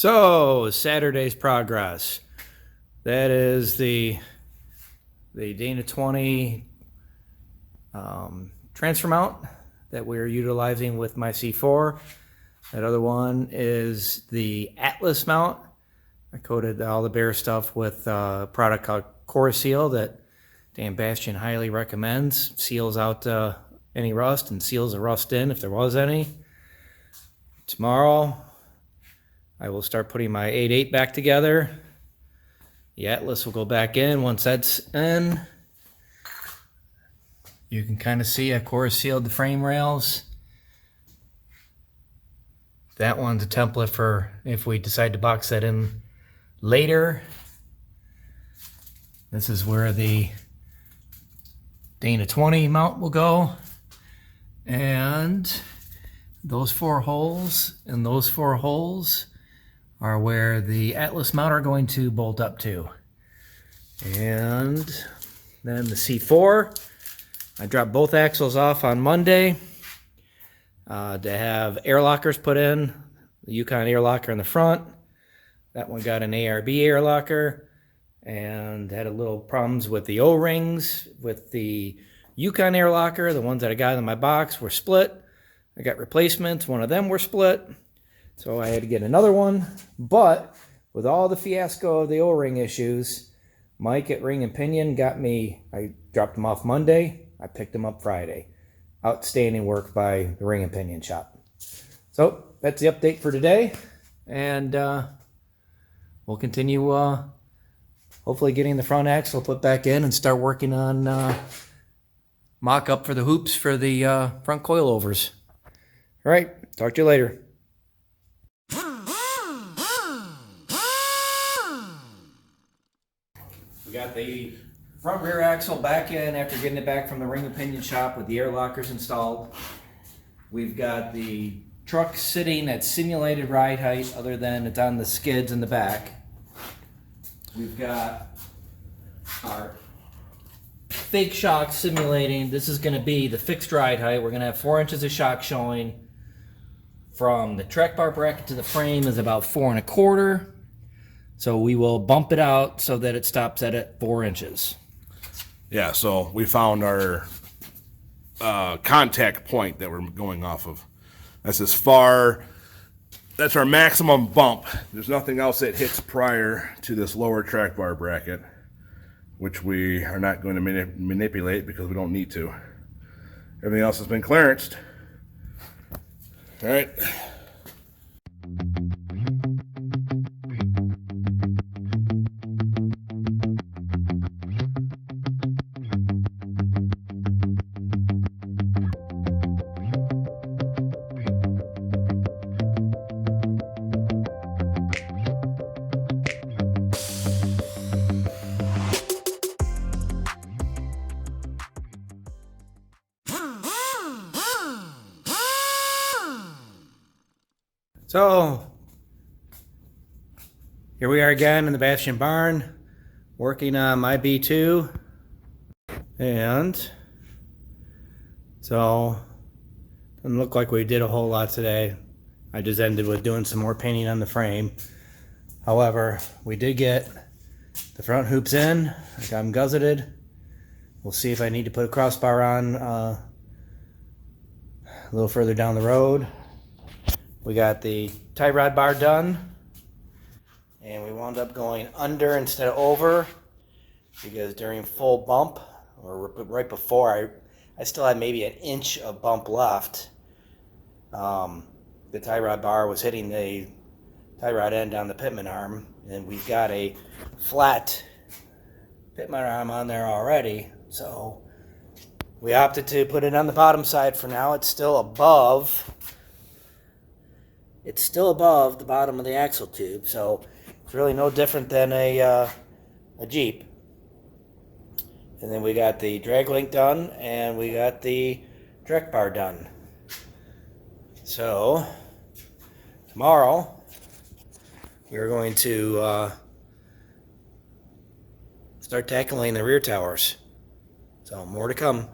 So, Saturday's progress. That is the Dana 20 transfer mount that we're utilizing with my C4. That other one is the Atlas mount. I coated all the bare stuff with a product called Coil that Dan Bastian highly recommends. Seals out any rust and seals the rust in if there was any. Tomorrow I will start putting my 8.8 back together. The Atlas will go back in. Once that's in, you can kind of see I core sealed the frame rails. That one's a template for if we decide to box that in later. This is where the Dana 20 mount will go. And those 4 holes and those 4 holes are where the Atlas mount are going to bolt up to. And then the C4, I dropped both axles off on Monday to have air lockers put in. The Yukon air locker in the front. That one got an ARB air locker and had a little problems with the O-rings with the Yukon air locker. The ones that I got in my box were split. I got replacements. One of them were split. So I had to get another one. But with all the fiasco of the O-ring issues, Mike at Ring and Pinion got me, I dropped them off Monday. I picked them up Friday. Outstanding work by the Ring and Pinion shop. So that's the update for today. And we'll continue hopefully getting the front axle put back in and start working on mock-up for the hoops for the front coilovers. All right, talk to you later. We got the front rear axle back in after getting it back from the Ring and Pinion shop with the air lockers installed. We've got the truck sitting at simulated ride height other than it's on the skids in the back. We've got our fake shock simulating. This is going to be the fixed ride height. We're going to have 4 inches of shock showing. From the track bar bracket to the frame is about 4 1/4. So we will bump it out so that it stops at 4 inches. Yeah, so we found our contact point that we're going off of. That's as far, that's our maximum bump. There's nothing else that hits prior to this lower track bar bracket, which we are not going to manipulate because we don't need to. Everything else has been clearanced. All right. So, here we are again in the Bastian barn, working on my B2. And so, doesn't look like we did a whole lot today. I just ended with doing some more painting on the frame. However, we did get the front hoops in. I got them gusseted. We'll see if I need to put a crossbar on a little further down the road. We got the tie rod bar done, and we wound up going under instead of over because during full bump, or right before, I still had maybe 1 inch of bump left. The tie rod bar was hitting the tie rod end on the pitman arm, and we've got a flat pitman arm on there already, so we opted to put it on the bottom side for now. It's still above the bottom of the axle tube, so it's really no different than a Jeep. And then we got the drag link done, and we got the direct bar done. So tomorrow we're going to start tackling the rear towers. So more to come.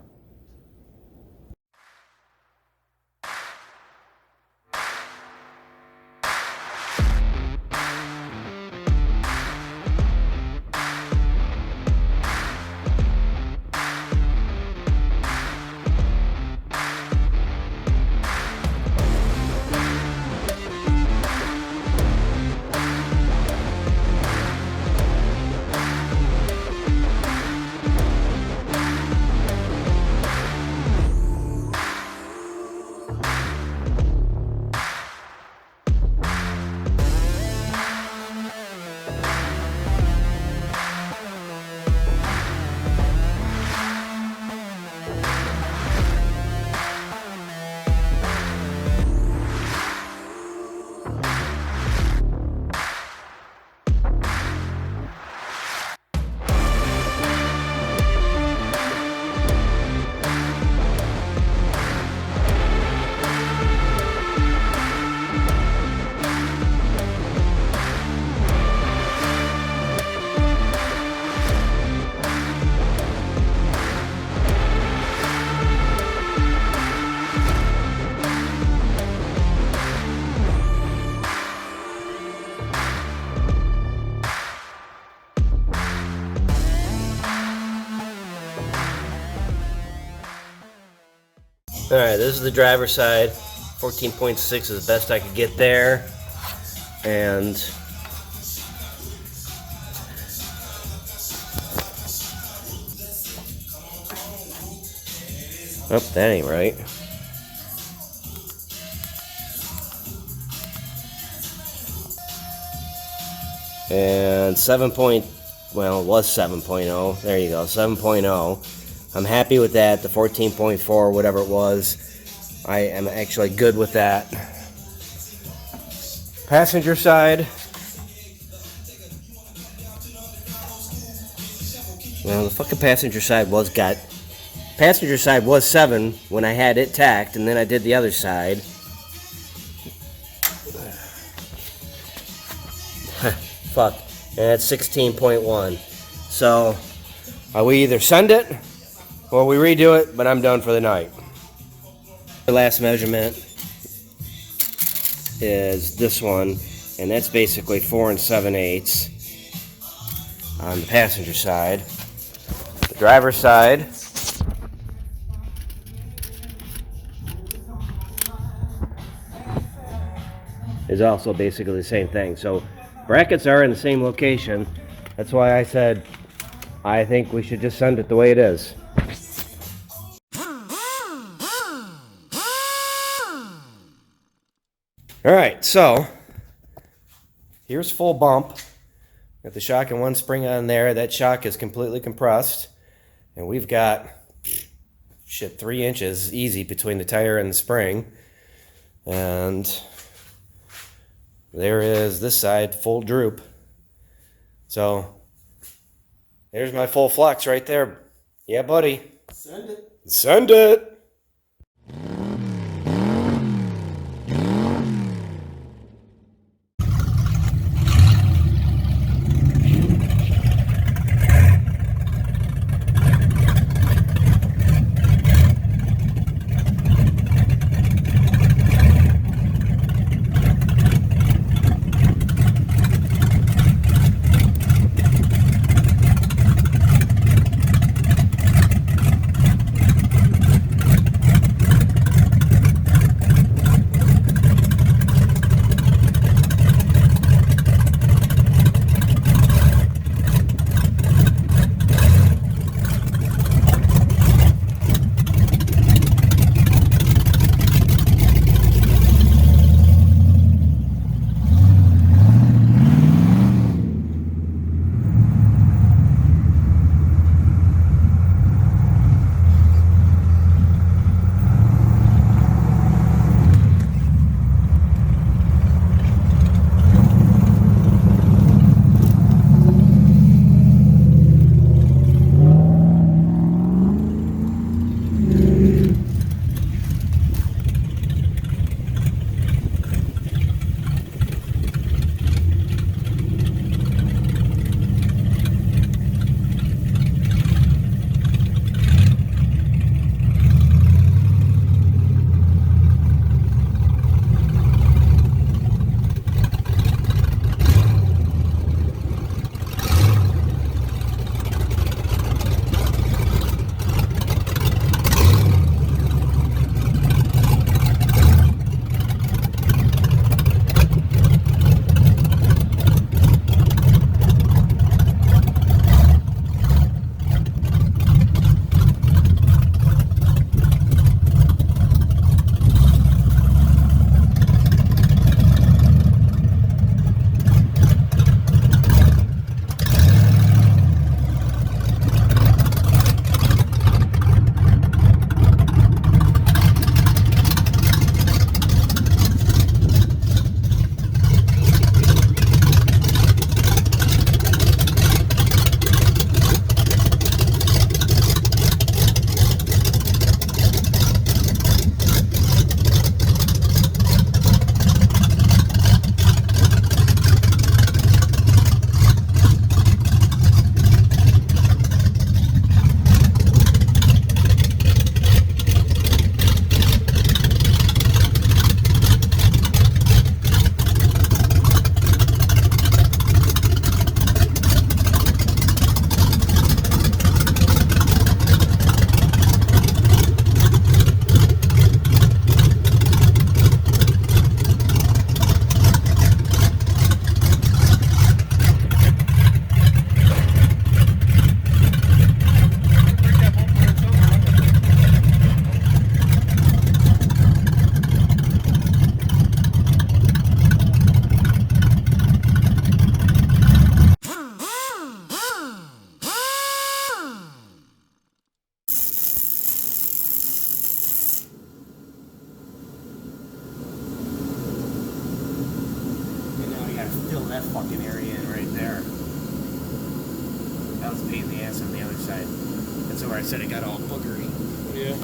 Alright, this is the driver's side. 14.6 is the best I could get there. And oh, that ain't right. And 7. Well, it was 7.0. There you go, 7.0. I'm happy with that. The 14.4, whatever it was, I am actually good with that. Passenger side. Well, the fucking passenger side was 7 when I had it tacked, and then I did the other side. Fuck. And it's 16.1. So, we either send it or we redo it, but I'm done for the night. The last measurement is this one, and that's basically 4 7/8 on the passenger side. The driver's side is also basically the same thing. So brackets are in the same location. That's why I said I think we should just send it the way it is. Alright, so here's full bump. Got the shock and one spring on there. That shock is completely compressed. And we've got 3 inches easy between the tire and the spring. And there is this side, full droop. So there's my full flex right there. Yeah, buddy. Send it. Send it. where I said it got all boogery. Yeah.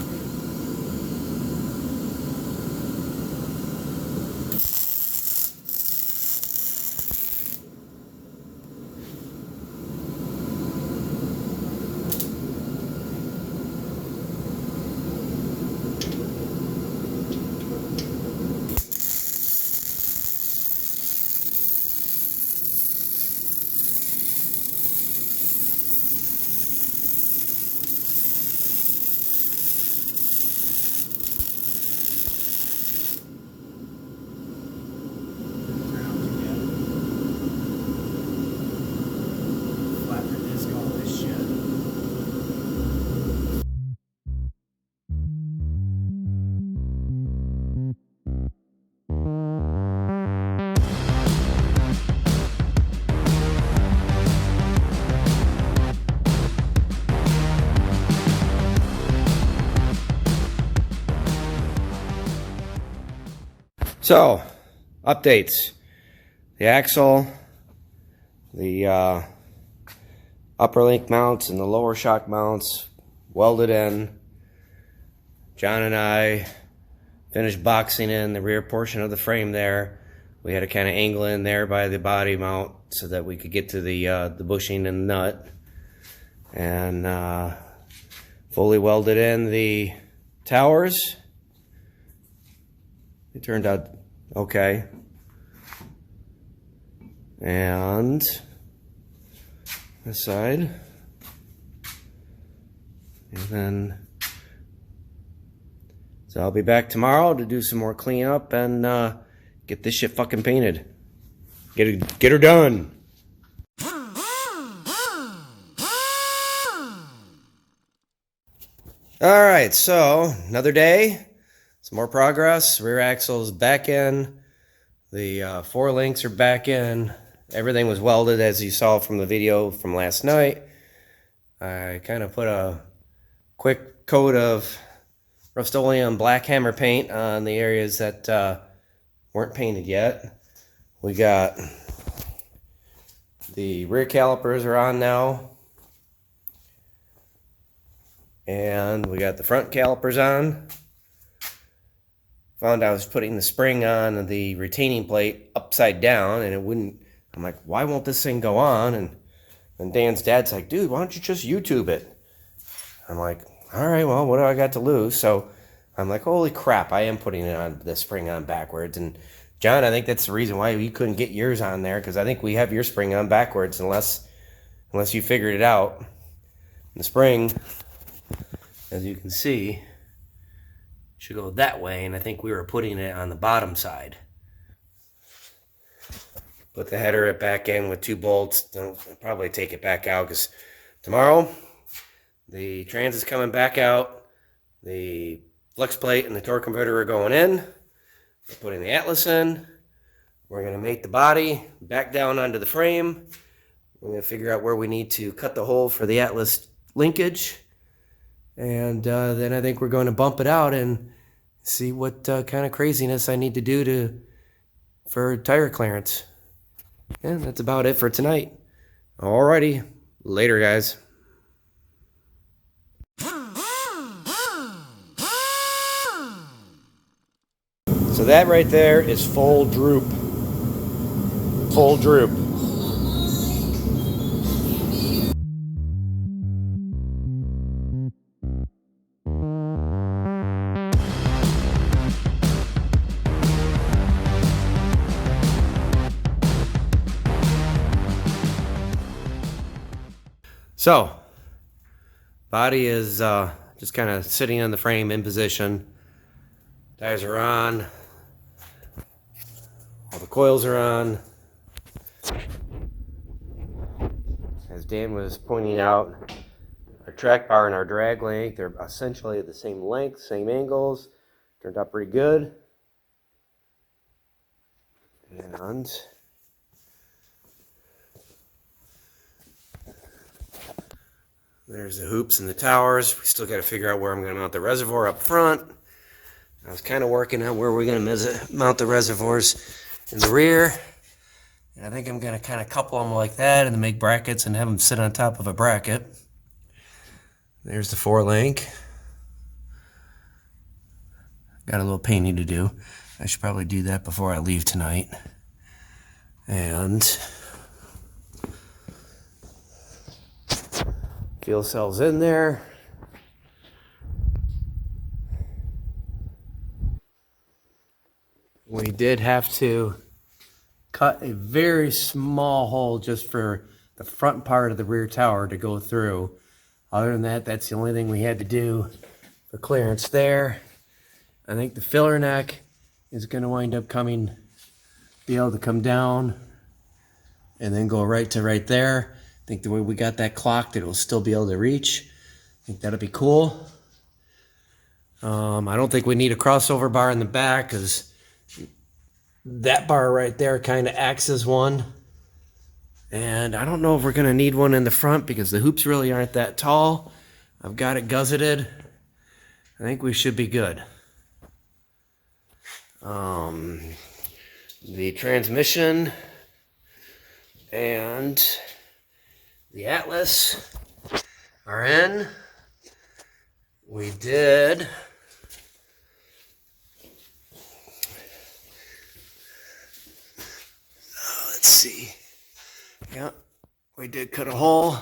So, updates. The axle, the upper link mounts and the lower shock mounts welded in. John and I finished boxing in the rear portion of the frame there. We had to kind of angle in there by the body mount so that we could get to the bushing and the nut. And fully welded in the towers. It turned out okay. And this side. And then, so I'll be back tomorrow to do some more cleanup and get this shit fucking painted. Get her done. Alright, so another day. Some more progress. Rear axle's back in. The 4 links are back in. Everything was welded as you saw from the video from last night. I kind of put a quick coat of Rust-Oleum black hammer paint on the areas that weren't painted yet. We got the rear calipers are on now. And we got the front calipers on. Found I was putting the spring on the retaining plate upside down and it wouldn't. I'm like, why won't this thing go on? And Dan's dad's like, dude, why don't you just YouTube it? I'm like, all right, well, what do I got to lose? So I'm like, holy crap, I am putting it on the spring on backwards. And John, I think that's the reason why we couldn't get yours on there, because I think we have your spring on backwards unless you figured it out. The spring, as you can see, should go that way, and I think we were putting it on the bottom side. Put the header back in with 2 bolts. I'll probably take it back out because tomorrow the trans is coming back out. The flex plate and the torque converter are going in. We're putting the Atlas in. We're going to mate the body back down onto the frame. We're going to figure out where we need to cut the hole for the Atlas linkage. And then I think we're going to bump it out and see what kind of craziness I need to do for tire clearance. And that's about it for tonight. Alrighty, later guys. So that right there is full droop. Full droop. So, body is just kind of sitting on the frame in position. Tires are on. All the coils are on. As Dan was pointing out, our track bar and our drag length, they're essentially the same length, same angles. Turned out pretty good. And there's the hoops and the towers. We still got to figure out where I'm going to mount the reservoir up front. I was kind of working on where we're going to mount the reservoirs in the rear. And I think I'm going to kind of couple them like that and then make brackets and have them sit on top of a bracket. There's the 4-link. Got a little painting to do. I should probably do that before I leave tonight. And fuel cell's in there. We did have to cut a very small hole just for the front part of the rear tower to go through. Other than that, that's the only thing we had to do for clearance there. I think the filler neck is going to wind up be able to come down and then go right to right there. I think the way we got that clocked, it will still be able to reach. I think that'll be cool. I don't think we need a crossover bar in the back because that bar right there kind of acts as one. And I don't know if we're going to need one in the front because the hoops really aren't that tall. I've got it gusseted. I think we should be good. The transmission and the Atlas are in. We did let's see. Yeah, we did cut a hole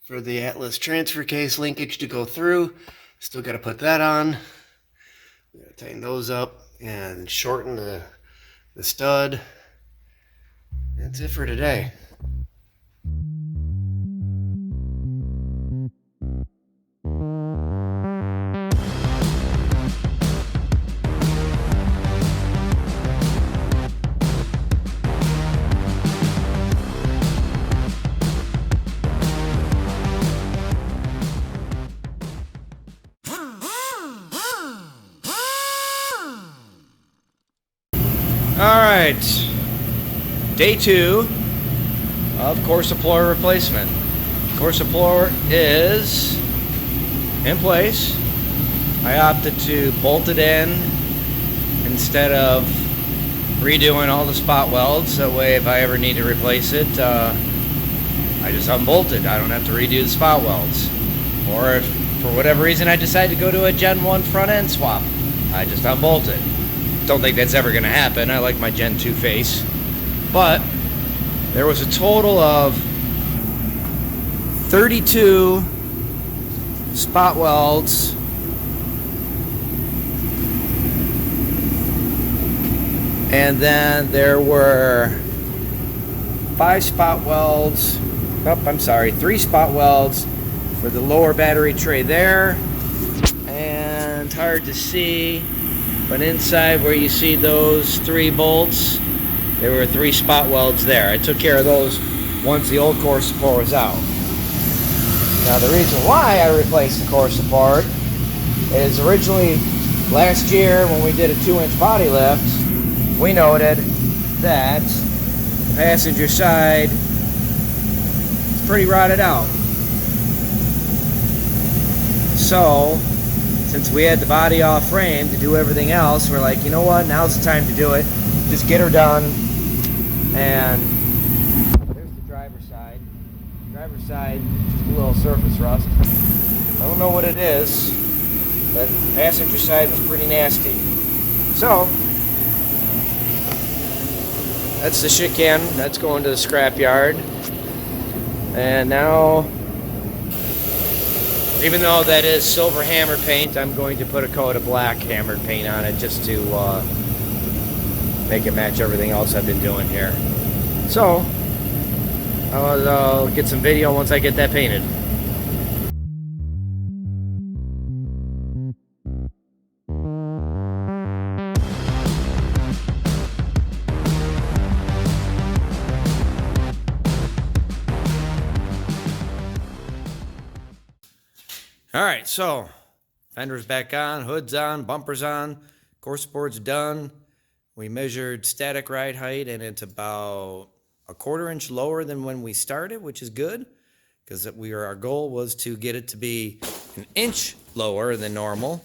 for the Atlas transfer case linkage to go through. Still got to put that on. We got to tighten those up and shorten the stud. That's it for today. All right, day 2 of core support replacement. Core support is in place. I opted to bolt it in instead of redoing all the spot welds. That way if I ever need to replace it, I just unbolt it. I don't have to redo the spot welds. Or if for whatever reason I decide to go to a Gen 1 front end swap, I just unbolt it. Don't think that's ever going to happen. I like my Gen 2 face. But there was a total of 32 spot welds and then there were 3 spot welds for the lower battery tray there. And hard to see, but inside where you see those 3 bolts, there were 3 spot welds there. I took care of those once the old core support was out. Now the reason why I replaced the core support is originally last year when we did a 2-inch body lift, we noted that the passenger side is pretty rotted out. So since we had the body off frame to do everything else, we're like, you know what, now's the time to do it. Just get her done. And there's the driver's side. Driver's side, just a little surface rust. I don't know what it is, but passenger side was pretty nasty. So that's the shit can. That's going to the scrap yard. And now, even though that is silver hammer paint, I'm going to put a coat of black hammered paint on it just to make it match everything else I've been doing here. So, I'll get some video once I get that painted. All right, so fender's back on, hood's on, bumper's on, core support's done. We measured static ride height, and it's about a 1/4 inch lower than when we started, which is good, because our goal was to get it to be 1 inch lower than normal,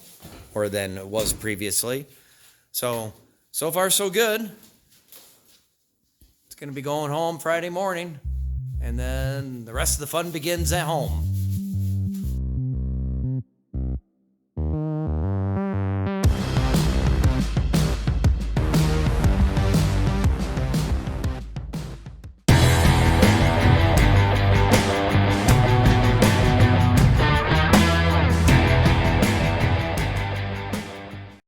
or than it was previously. So far so good. It's gonna be going home Friday morning, and then the rest of the fun begins at home.